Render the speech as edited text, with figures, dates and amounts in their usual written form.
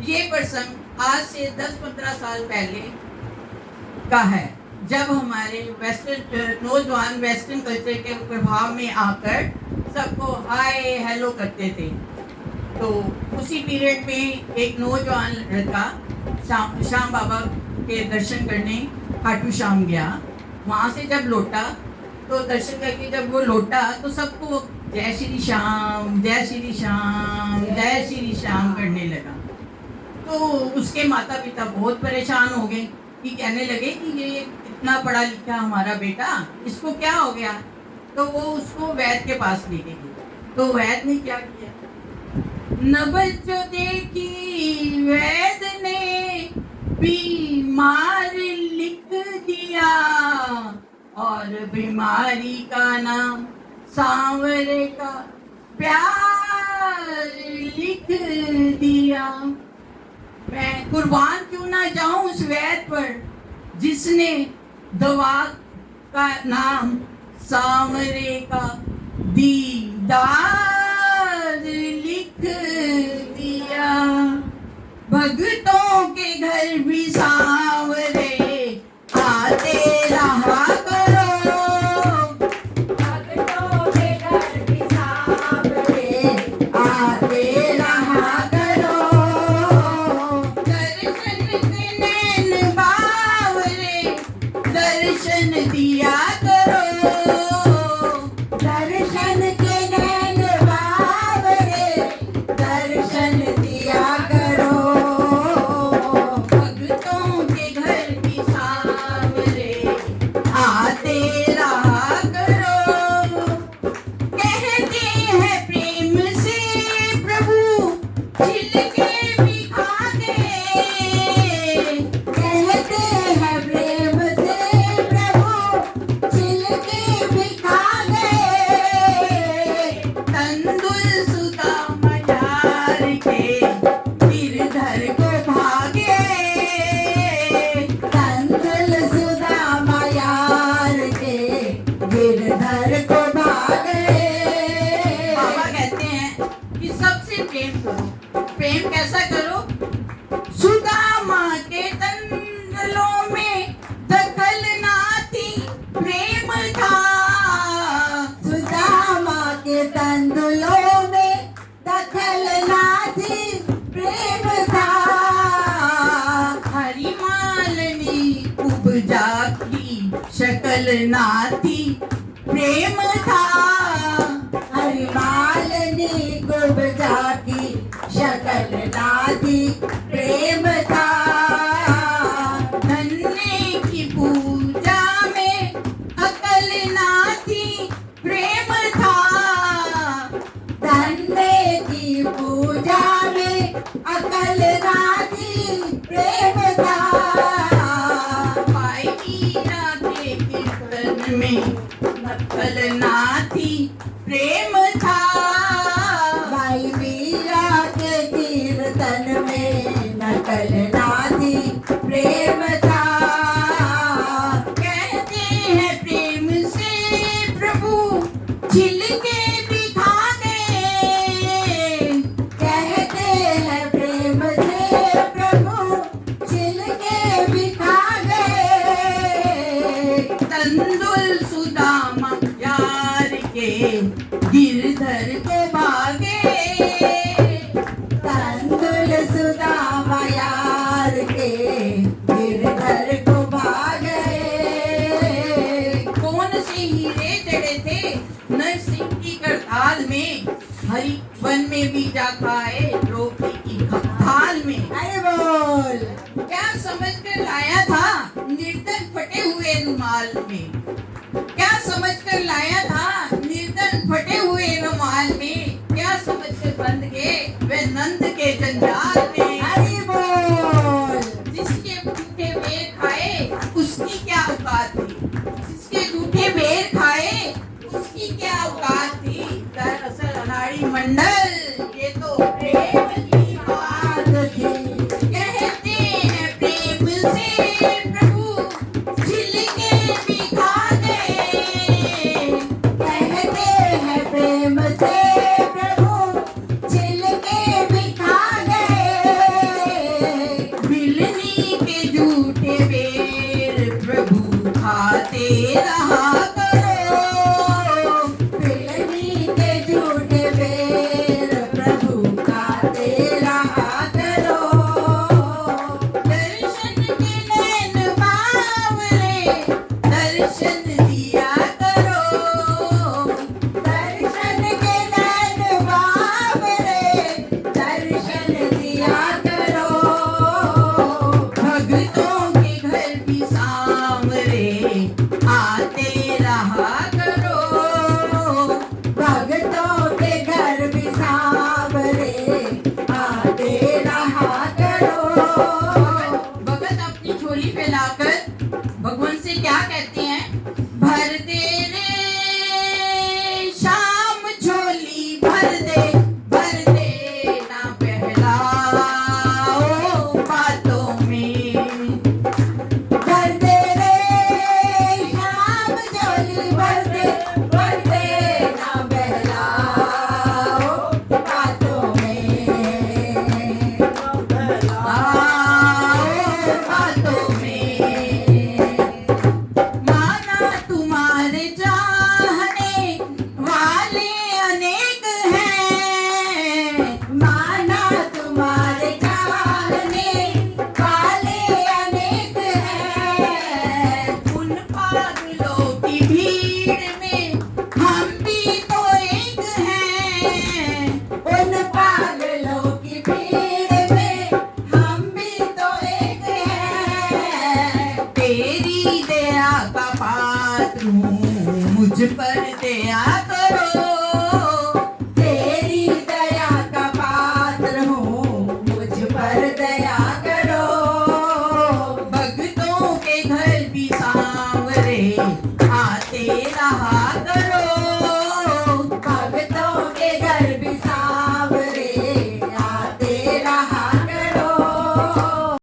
ये प्रसंग आज से 10-15 साल पहले का है, जब हमारे नौजवान वेस्टर्न कल्चर के प्रभाव में आकर सबको हाय हेलो करते थे। तो उसी पीरियड में एक नौजवान लड़का श्याम बाबा के दर्शन करने खाटू श्याम गया। वहाँ से जब लौटा तो दर्शन करके जब वो लौटा तो सबको जय श्री श्याम, जय श्री श्याम, जय श्री श्याम करने लगा। तो उसके माता पिता बहुत परेशान हो गए कि कहने लगे कि ये इतना पढ़ा लिखा हमारा बेटा, इसको क्या हो गया। तो वो उसको वैद्य के पास लेके गए। तो वैद्य ने क्या किया, नबज जो देखी वैद्य ने बीमार लिख दिया और बीमारी का नाम सांवरे का प्यार लिख दिया। मैं कुर्बान क्यों ना जाऊं उस वैद्य पर जिसने दवा का नाम सांवरे का दीदार लिख दिया। भक्तों के घर भी सांवरे आते रहा करो, भक्तों के घर भी सांवरे आते रहा करो। दर्शन के नैन बावरे दर्शन दिया करो, दर्शन के नैन बावरे दर्शन दिया करो। भक्तों के घर भी सांवरे आते रहा करो। कहते हैं प्रेम से प्रभु छिलके भी खा गए, कहते हैं प्रेम से प्रभु छिलके भी खा गए। तंदुल सुधा मजार के गिरधर को भागे, तंदुल सुधा मजार के गिरधर को भागे। बाबा कहते हैं कि सबसे प्रेम करो। प्रेम कैसा करो, सुदामा के तंदुलों में दखल ना थी प्रेम था, सुदामा के तंदुलों में दखल ना थी प्रेम था। हरिमालनी उपजा की शक्ल ना थी प्रेम था, हरिमालनी उपजा की शक्ल ना थी प्रेम था। धन्य की पूजा में अकल ना थी प्रेम था, धन्य की पूजा में अकल ना थी प्रेम था। भाई मीरा के कीर्तन में नकल ना थी प्रेम था, भाई मीरा के कीर्तन में नकल ना थी प्रेम था। कहते हैं प्रेम से प्रभु छिलके भी खा गए, कहते हैं प्रेम से प्रभु छिलके भी खा गए। तंदुल सुदामा यार के गिरधर को भागे, तंदुल सुदामा यार के गिरधर को भागे। कौन से हीरे जड़े थे नरसिंह की करताल में, हरि वन में भी जा खाए द्रौपदी की थाल में। अरे बोल, क्या समझ कर लाया था निर्धन फटे हुए रुमाल में, क्या समझ कर लाया था निर्धन फटे हुए रुमाल में, क्या समझ कर बंद के वे नंद के जंजाल में। हरि बोल, जिसके झूठे बेर खाए उसकी क्या औकात थी, जिसके झूठे बेर खाए उसकी क्या औकात थी। दरअसल अनाड़ी मंडल ये तो प्रेम की बात थी। कहते हैं प्रेम से प्रभु छिलके भी खा करो, भक्तों के घर भी सांवरे आते रहा करो। भक्तों के घर भी सांवरे आते रहा करो। भगत अपनी झोली फैलाकर भगवान से क्या कहते हैं? भर दे रे शाम झोली, भर दे ना बहलाओ बातों में। भर दे रे शाम झोली, भर दे ना बहलाओ बातों में। बातों में माना तुम्हारे चाहने वाले अनेक हैं, माना तुम्हारे चाहने वाले अनेक हैं। उन पागलों की भीड़ में हम भी तो एक हैं। उन पागलों की भीड़ में हम भी तो एक हैं। तेरी दया का पात्र हूँ, मुझ पर दया करो। तेरी दया का पात्र हूँ, मुझ पर दया करो। भक्तों के घर भी सांवरे आते रहा करो।